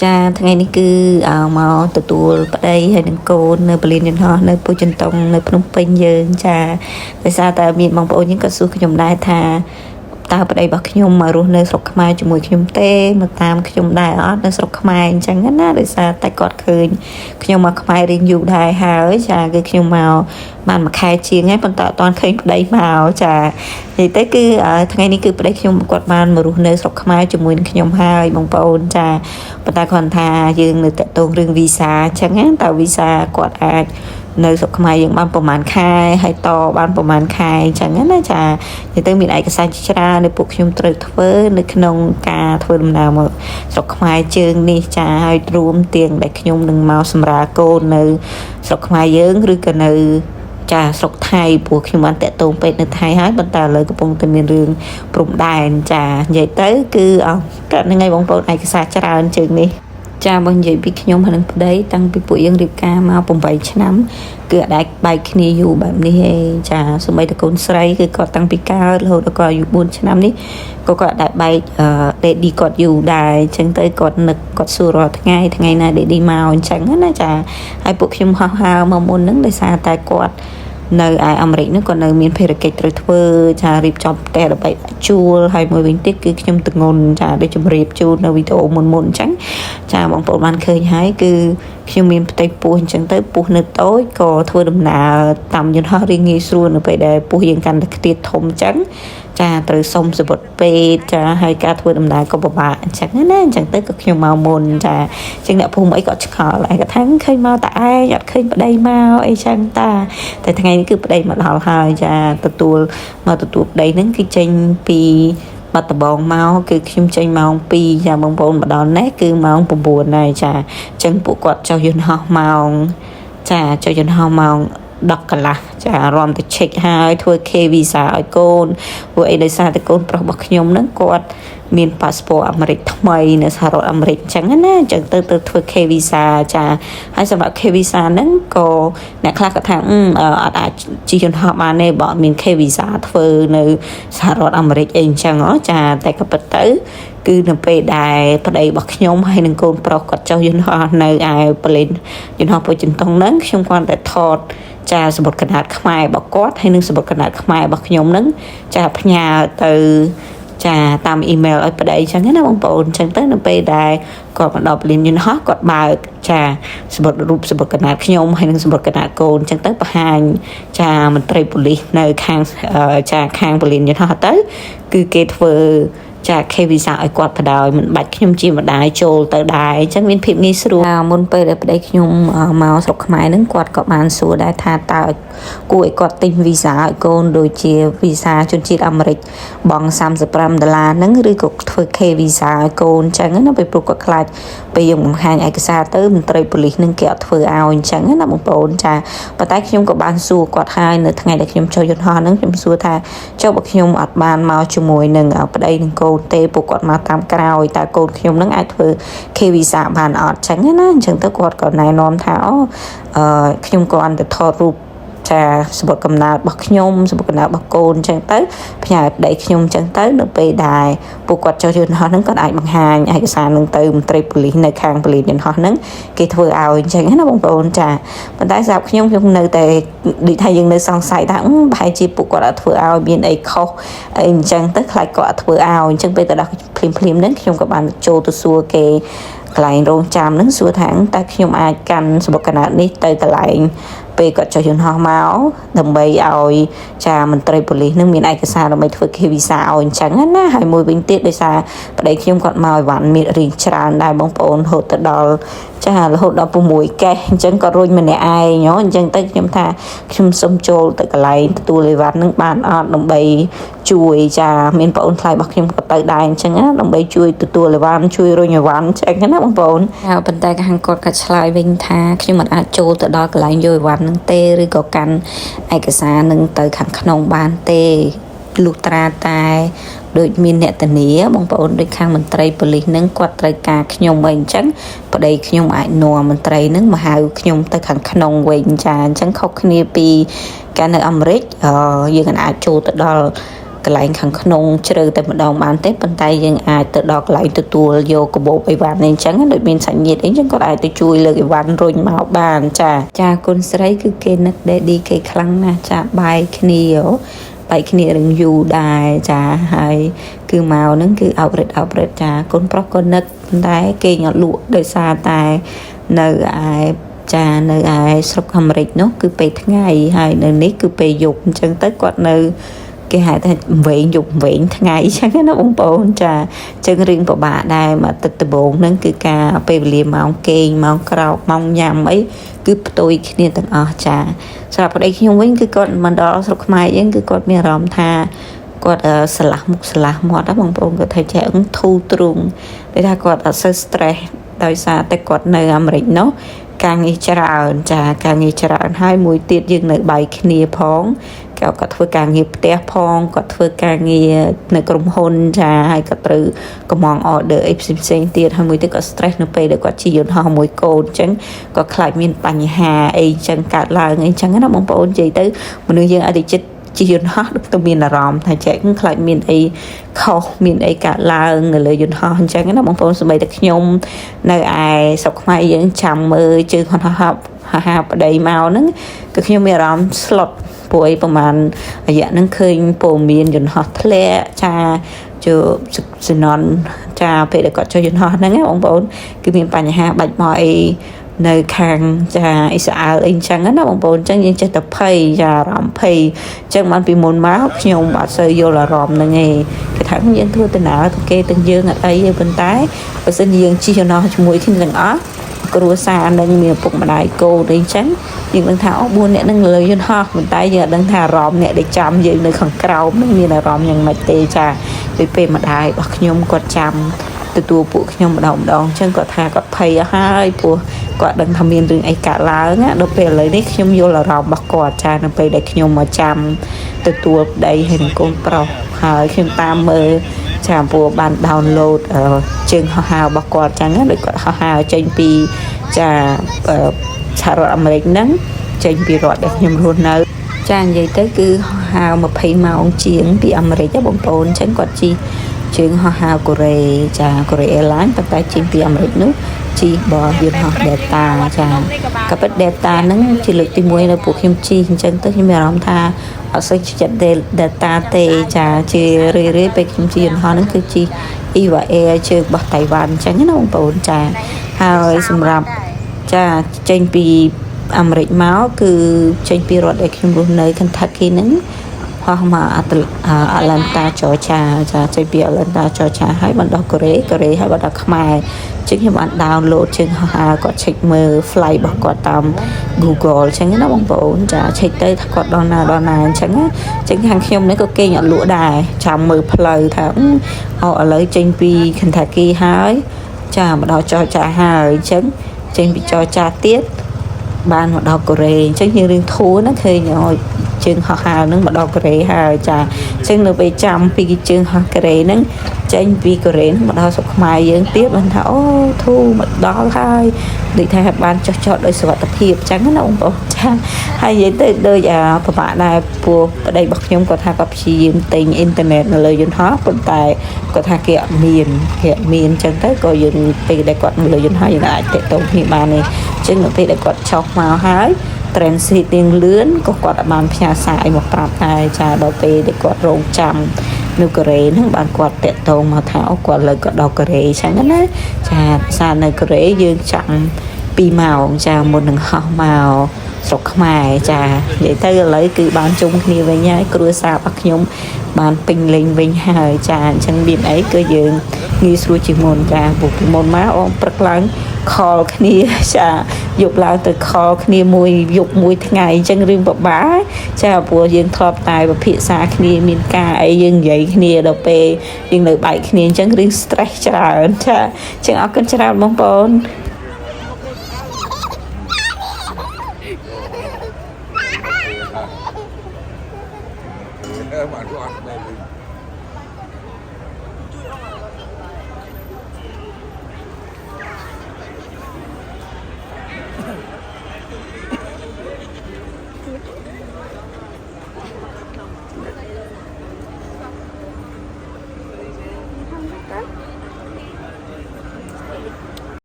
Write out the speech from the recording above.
ចាថ្ងៃនេះគឺមកទទួលប្តីហើយនឹងកូននៅបលីនយន្តហោះនៅពុជន្ទង់នៅភ្នំពេញយើងចាដោយសារតែមានបងប្អូនយើងក៏សួរខ្ញុំដែរថាតើប្តីរបស់ខ្ញុំមករស់នៅស្រុកខ្មែរជាមួយខ្ញុំទេមកតាមខ្ញុំដែរអត់នៅស្រុកខ្មែរអញ្ចឹងណាដោយសារតែគាត់ឃើញខ្ញុំមកខ្មែររៀងយូរដែរហើយចាគឺខ្ញុំមកបានមួយខែជាងហើយប៉ុន្តែអត់ទាន់ឃើញប្តីមកចានិយាយទៅគឺថ្ងៃនេះគឺប្តីខ្ញុំគាត់បានមករស់នៅស្រុកខ្មែរជាមួយនឹងខ្ញុំហើយបងប្អូនចាប៉ុន្តែគាត់ថាយើងនៅតាក់ទងរឿងវីសាអញ្ចឹងណាតើវីសាគាត់អាចនៅស្រុកខ្មែរយើងបានប្រហែលខែហើយតបានប្រហែលខែអញ្ចឹងណាចានិយាយទៅមានឯកសារជាច្រើនដែលពួកខ្ញុំត្រូវធ្វើនៅក្នុងការធ្វើដំណើរមកស្រុកខ្មែរជើងនេះចាហើយរួមទាំងដែលខ្ញុំនឹងមកសម្រាលកូននៅស្រុកខ្មែរយើងឬក៏នៅចាស្រុកថៃព្រោះខ្ញុំបានតាក់ទងពេទ្យនៅថៃហើយប៉ុន្តែឥឡូវកំពុងតែមានរឿងព្រំដែនចានិយាយទៅគឺកើតហ្នឹងហើយបងប្អូនឯកសារច្រើនជើងនេះចាបើនិយាយពីខ្ញុំហើយនឹងប្តីតាំងពីពួកយើងរៀបការមក8ឆ្នាំគឺអត់អាចបែកគ្នាយូរបែបនេះទេចាសូម្បីតែកូនស្រីគឺគាត់តាំងពីកើតរហូតដល់គាត់អាយុ4ឆ្នាំនេះក៏គាត់អាចបែកដេឌីគាត់យូរដែរអញ្ចឹងទៅគាត់នឹកគាត់សួររាល់ថ្ងៃណាដេឌីមកអញ្ចឹងណាចាហើយពួកខ្ញុំហោះហើរមកមុនហ្នឹងដោយសារតែគាត់នៅឯអាមេរិកនោះក៏នៅមានភារកិច្ចត្រូវធ្វើចារៀបចំផ្ទះដើម្បីជួលហើយមួយវិញទៀតគឺខ្ញុំទងន់ចាដូចជម្រាបជូននៅវីដេអូមុនអញ្ចឹងចាបងប្អូនបានឃើញហើយគឺខ្ញុំមានផ្ទៃពោះអញ្ចឹងទៅពោះនៅតូចក៏ធ្វើដំណើរតាមយន្តហោះរៀងងាយស្រួលនៅពេលដែលពោះយើងកាន់តែខ្ទាតធំអញ្ចឹងចាត្រូវសុំសវត្ថពេទ្យចាហើយការធ្វើដំណើរក៏ពិបាកអញ្ចឹងណាអញ្ចឹងទៅក៏ខ្ញុំមកមុនចាអញ្ចឹងអ្នកភូមិអីក៏ឆ្ងល់ឯងគាត់ថាឃើញមកតែឯងអត់ឃើញប្តីមកអីចឹងតែថ្ងៃនេះគឺប្តីមកដល់ហើយចាទទួលប្តីហ្នឹងគឺចេញពីបាត់ដំបងមកគឺខ្ញុំចេញម៉ោង2ចាបងប្អូនមកដល់នេះគឺម៉ោង9ហើយចាអញ្ចឹងពួកគាត់ចុះយន្តហោះម៉ោងចាចុះយន្តហោះម៉ោង10កន្លះចារំទៅ check ហើយធ្វើ K visa ឲ្យកូនព្រោះអីដោយសារតែកូនប្រុសរបស់ខ្ញុំហ្នឹងគាត់មាន passport អាមេរិកថ្មីនៅសហរដ្ឋអាមេរិកអញ្ចឹងណាអញ្ចឹងទៅធ្វើ K visa ចាហើយសម្រាប់ K visa ហ្នឹងក៏អ្នកខ្លះគាត់ថាអត់អាចជិះយន្តហោះបានទេបើអត់មាន K visa ធ្វើនៅសហរដ្ឋអាមេរិកអីអញ្ចឹងចាតែក៏ពិតទៅគឺនៅពេលដែលប្តីរបស់ខ្ញុំហើយនឹងកូនប្រុសគាត់ចុះយន្តហោះនៅឯប៉ូលីនយន្តហោះពុជន្ទង់ហ្នឹងខ្ញុំគាត់តែថតចាសម្បត្តិកណ្ដាលខ្មែររបស់គាត់ហើយនឹងសម្បត្តិកណ្ដាលខ្មែររបស់ខ្ញុំហ្នឹងចាផ្ញើទៅចាតាមអ៊ីមែលឲ្យប្តីអញ្ចឹងណាបងប្អូនអញ្ចឹងទៅនៅពេលដែលគាត់មកដល់ប៉ូលីនយន្តហោះគាត់បើកចាសម្បត្តិរូបសម្បត្តិកណ្ដាលខ្ញុំហើយនឹងសម្បត្តិកណ្ដាលកូនអញ្ចឹងទៅបង្ហាញចាមន្ត្រីប៉ូលីសនៅខាងខាងប៉ូលីនយន្តហោះទៅគឺគេធ្វើចា K visa ឲ្យគាត់ទៅដោយមិនបាច់ខ្ញុំជាម្ដាយចូលទៅដែរអញ្ចឹងមានភាពងាយស្រួលមុនពេលដែលប្តីខ្ញុំមកស្រុកខ្មែរហ្នឹងគាត់ក៏បានសួរដែរថាតើគួរឲ្យគាត់ទិញ visa ឲ្យកូនដូចជា visa ជនជាតិអាមេរិកបង់$35ហ្នឹងឬក៏ធ្វើ K visa ឲ្យកូនអញ្ចឹងណាពេលព្រោះគាត់ខ្លាចពេលយើងបង្ហាញឯកសារទៅមន្ត្រីប៉ូលីសហ្នឹងគេអត់ធ្វើឲ្យអញ្ចឹងណាបងប្អូនចាប៉ុន្តែខ្ញុំក៏បានសួរគាត់ហើយនៅថ្ងៃដែលខ្ញុំចូលយន្តហោះហ្នឹងខ្ញុំសួរថាចុះបើខ្ញុំអត់បានមកជាមួយនឹងប្តីនឹងកូនទេពួកគាត់មកតាមក្រោយតើកូនខ្ញុំនឹងអាចធ្វើ K visa បានអត់ចឹងណាអញ្ចឹងទៅគាត់ក៏ណែនាំថាខ្ញុំក៏អន្តថតរូបចាសម្បត្តិកំណើតរបស់ខ្ញុំសម្បត្តិកំណើតរបស់កូនអញ្ចឹងទៅផ្ញើឲ្យប្តីខ្ញុំអញ្ចឹងទៅនៅពេលដែលពួកគាត់ចុះយន្តហោះហ្នឹងគាត់អាចបង្ហាញឯកសារហ្នឹងទៅមន្ត្រីប៉ូលីសនៅខាងប៉ូលីសយន្តហោះហ្នឹងគេធ្វើឲ្យអញ្ចឹងណាបងប្អូនចាប៉ុន្តែសម្រាប់ខ្ញុំនៅតែដូចថាយើងនៅសង្ស័យថាប្រហែលជាពួកគាត់អត់ធ្វើឲ្យមានអីខុសអីអញ្ចឹងទៅខ្លាចគាត់អត់ធ្វើឲ្យអញ្ចឹងពេលទៅដល់ភ្លាមហ្នឹងខ្ញុំក៏បានចូលទៅសួរគេកន្លែងរងចាំហ្នឹងសួរថាតើខ្ញុំអាចកាន់សម្បត្តិកណ្ដាលនេះទៅកន្លែងពេលគាត់ចុះយន្តហោះមកដើម្បីឲ្យចាមន្ត្រីប៉ូលីសនឹងមានឯកសារដើម្បីធ្វើ K visa ឲ្យអញ្ចឹងណាហើយមួយវិញទៀតដោយសារប្តីខ្ញុំគាត់មកអីវ៉ាន់មានរៀងច្រើនដែរបងប្អូនរហូតទៅដល់ចារហូតដល់6កេសអញ្ចឹងក៏រុញម្នាក់ឯងអញ្ចឹងទៅខ្ញុំថាខ្ញុំសុំចូលទៅកន្លែងទទួលអីវ៉ាន់នឹងបានអត់ដើម្បីជួយចាមានបងប្អូនថ្លៃរបស់ខ្ញុំក៏ទៅដែរអញ្ចឹងណាដើម្បីជួយទទួលអីវ៉ាន់ជួយរុញអីវ៉ាន់អញ្ចឹងណាបងប្អូនប៉ុន្តែខាងគាត់ក៏ឆ្លើយវិញថាខ្ញុំមិនអាចចូលទៅដល់កន្លែងយកអីវ៉ាន់នឹងទេឬក៏កាន់ឯកសារនឹងទៅខាងក្នុងបានទេលុះត្រាតែដូចមានអ្នកធានាបងប្អូនដូចខាងមន្ត្រីប៉ូលីសនឹងគាត់ត្រូវការខ្ញុំអីអញ្ចឹងប្តីខ្ញុំអាចនាំមន្ត្រីនឹងមកហៅខ្ញុំទៅខាងក្នុងវិញចាអញ្ចឹងខុសគ្នាពីការនៅអាមេរិកយើងអាចចូលទៅដល់ កន្លែងខាងក្នុងជ្រៅតែម្ដងបានទេប៉ុន្តែយើងអាចទៅដល់កន្លែងទទួលយកកាបូបអីវ៉ាន់នេះអញ្ចឹងដូចមានសាច់ញាតិអីអញ្ចឹងគាត់អាចទៅជួយលើកអីវ៉ាន់រុញមកបានចាគុណស្រីគឺគេនឹក Daddy គេខ្លាំងណាស់ចាបែកគ្នារឿងយូរដែរចាហើយគឺមកហ្នឹងគឺអោបរិតចាកូនប្រុសក៏នឹកតែគេអត់លក់ដោយសារតែនៅឯស្រុកអាមេរិកនោះគឺពេលថ្ងៃហើយនៅនេះគឺពេលយប់អញ្ចឹងទៅគាត់នៅគេហៅថាវែងយប់វែងថ្ងៃអញ្ចឹងណាបងប្អូនចាអញ្ចឹងរឿងពិបាកដែរមកទឹកដំបងហ្នឹងគឺការពេលវេលាម៉ោងគេងម៉ោងក្រោកម៉ោងញ៉ាំអីគឺផ្ទុយគ្នាទាំងអស់ចាសម្រាប់ប្តីខ្ញុំវិញគឺគាត់មិនដល់ស្រុកខ្មែរអញ្ចឹងគឺគាត់មានអារម្មណ៍ថាគាត់ឆ្លាស់មុខឆ្លាស់មាត់ណាបងប្អូនគាត់ថាចេះធូរទ្រូងតែថាគាត់អត់សូវ stress ដោយសារតែគាត់នៅអាមេរិកនោះការងារច្រើនចាការងារច្រើនហើយមួយទៀតយើងនៅបែកគ្នាផងគាត់ធ្វើការងារផ្ទះផងគាត់ធ្វើការងារនៅក្រុមហ៊ុនចាហើយគាត់ត្រូវកំង order អីផ្សេងទៀតហើយមួយទៀតគាត់ stress នៅពេលដែលគាត់ជិះយន្តហោះមួយកូនអញ្ចឹងគាត់ខ្លាចមានបញ្ហាអីអញ្ចឹងកើតឡើងអីអញ្ចឹងណាបងប្អូននិយាយទៅមនុស្សយើងអត់ចិត្តជិះយន្តហោះទៅមានអារម្មណ៍ថាចែកខ្លាចមានអីខុសមានអីកើតឡើងនៅលើយន្តហោះអញ្ចឹងណាបងប្អូនសូម្បីតែខ្ញុំនៅឯស្រុកខ្មែរយើងចាំមើលជើងយន្តហោះហាប្តីមកហ្នឹងគឺខ្ញុំមានអារម្មណ៍ស្លុតព្រោះប្រហែលរយៈហ្នឹងឃើញព័ត៌មានយន្តហោះធ្លាក់ចាចូលសំណន់ចាពេលដែលគាត់ចូលយន្តហោះហ្នឹងបងប្អូនគឺមានបញ្ហាបាច់មកអីនៅខាងចាអ៊ីស្រាអែលអីចឹងណាបងប្អូនចឹងយើងចេះតែភ័យចាអារម្មណ៍ភ័យចឹងបានពីមុនមកខ្ញុំអត់សូវយល់អារម្មណ៍ហ្នឹងឯងគេថាយើងធ្វើដំណើរទៅគេទាំងយើងអត់អីទេប៉ុន្តែបើសិនយើងជិះយន្តហោះជាមួយគ្នាទាំងអស់គ្រួសារនឹងមានពុកម្ដាយកូនអីចឹងយើងដឹងថា4នាក់នឹងលើយន្តហោះប៉ុន្តែយើងអត់ដឹងថាអារម្មណ៍អ្នកដែលចាំយើងនៅខាងក្រោមនឹងមានអារម្មណ៍យ៉ាងម៉េចទេចាពេលម្ដាយរបស់ខ្ញុំគាត់ចាំទទួលពួកខ្ញុំម្ដងអញ្ចឹងគាត់ថាគាត់ភ័យហើយព្រោះគាត់ដឹងថាមានរឿងអីកើតឡើងណាដល់ពេលឥឡូវនេះខ្ញុំយល់អារម្មណ៍របស់គាត់ចានៅពេលដែលខ្ញុំមកចាំទទួលប្តីហើយនឹងកូនប្រុសហើយខ្ញុំតាមមើលចាព្រោះបាន download ជើងហោះហើររបស់គាត់ចឹងណាដូចគាត់ហោះហើរចេញពីចាសហរដ្ឋអាមេរិកហ្នឹងចេញពីរដ្ឋដែលខ្ញុំរស់នៅចានិយាយទៅគឺហោះហើរ20ម៉ោងជាងពីអាមេរិកបងប្អូនចឹងគាត់ជិះជើងហោះហើរកូរ៉េចាកូរ៉េ Airlines ប៉ុន្តែជិះពីអាមេរិកនោះជិះបយន្តហោះ Delta ចាក៏ពិត Delta ហ្នឹងជាលើកទី1នៅពួកខ្ញុំជិះអញ្ចឹងទៅខ្ញុំមានអារម្មណ៍ថាអត់សូវចិត្ត Delta ទេចាជារឿយពេលខ្ញុំជិះយន្តហោះហ្នឹងគឺជិះ EVA Air ជើងរបស់តៃវ៉ាន់អញ្ចឹងណាបងប្អូនចាហើយសម្រាប់ចាចេញពីអាមេរិកមកគឺចេញពីរដ្ឋដែលខ្ញុំរស់នៅ Kentucky ហ្នឹងហោះមកAtlanta Georgia ចាចេញពី Atlanta Georgia ហើយបានដល់កូរ៉េហើយបានដល់ខ្មែរចឹងខ្ញុំបាន download ជើងហោះហើរគាត់ check មើល flight របស់គាត់តាម Google ចឹងណាបងប្អូនចា check ទៅថាគាត់ដល់ណាអញ្ចឹងខាងខ្ញុំនេះក៏គេអត់លក់ដែរចាំមើលផ្លូវថាឥឡូវចេញពី Kentucky ហើយចាមកដល់ Georgia ហើយអញ្ចឹងចេញពី Georgia ទៀតបានមកដល់កូរ៉េអញ្ចឹងយើងរឿងធូរណាឃើញជើងហោះហើរហ្នឹងមកដល់កូរ៉េហើយចាអញ្ចឹងនៅពេលចាំពីជើងហោះកូរ៉េហ្នឹងចេញពីកូរ៉េមកដល់ស្រុកខ្មែរយើងទៀតបានថាអូធូរមកដល់ហើយដូចថាបានចុះចតដោយសុវត្ថិភាពអញ្ចឹងណាបងប្អូនចាហើយនិយាយទៅដូចពិបាកដែរព្រោះប្តីរបស់ខ្ញុំគាត់ថាគាត់ព្យាយាមទិញអ៊ីនធឺណិតនៅលើយន្តហោះប៉ុន្តែគាត់ថាគេអត់មានអញ្ចឹងទៅក៏យើងពេលដែលគាត់នៅលើយន្តហោះយើងអាចទាក់ទងគ្នាបានទេអញ្ចឹងនៅពេលដែលគាត់ចុះមកហើយtransit ទៀងលឿនក៏គាត់បានផ្ញើសារអីមកប្រាប់ដែរចាដល់ពេលដែលគាត់រងចាំនៅកូរ៉េហ្នឹងបានគាត់តាក់ទងមកថាគាត់លើគាត់ដល់កូរ៉េអញ្ចឹងណាចាសារនៅកូរ៉េយើងចាំ2ម៉ោងចាមុននឹងហោះមកស្រុកខ្មែរចានិយាយទៅឥឡូវគឺបានជុំគ្នាវិញហើយគ្រួសាររបស់ខ្ញុំបានពេញលេងវិញហើយចាអញ្ចឹងមានអីគឺយើងងាយស្រួលជាងមុនចាព្រោះពីមុនមកព្រឹកឡើងខលគ្នាចាយប់ឡើងទៅខលគ្នាមួយយប់មួយថ្ងៃអញ្ចឹងរឿងពិបាកចាព្រោះយើងធ្លាប់តែពិភាក្សាគ្នាមានការអីយើងនិយាយគ្នាដល់ពេលយើងនៅបែកគ្នាអញ្ចឹងរឿង stress ច្រើនចាអញ្ចឹងអរគុណច្រើនបងប្អូន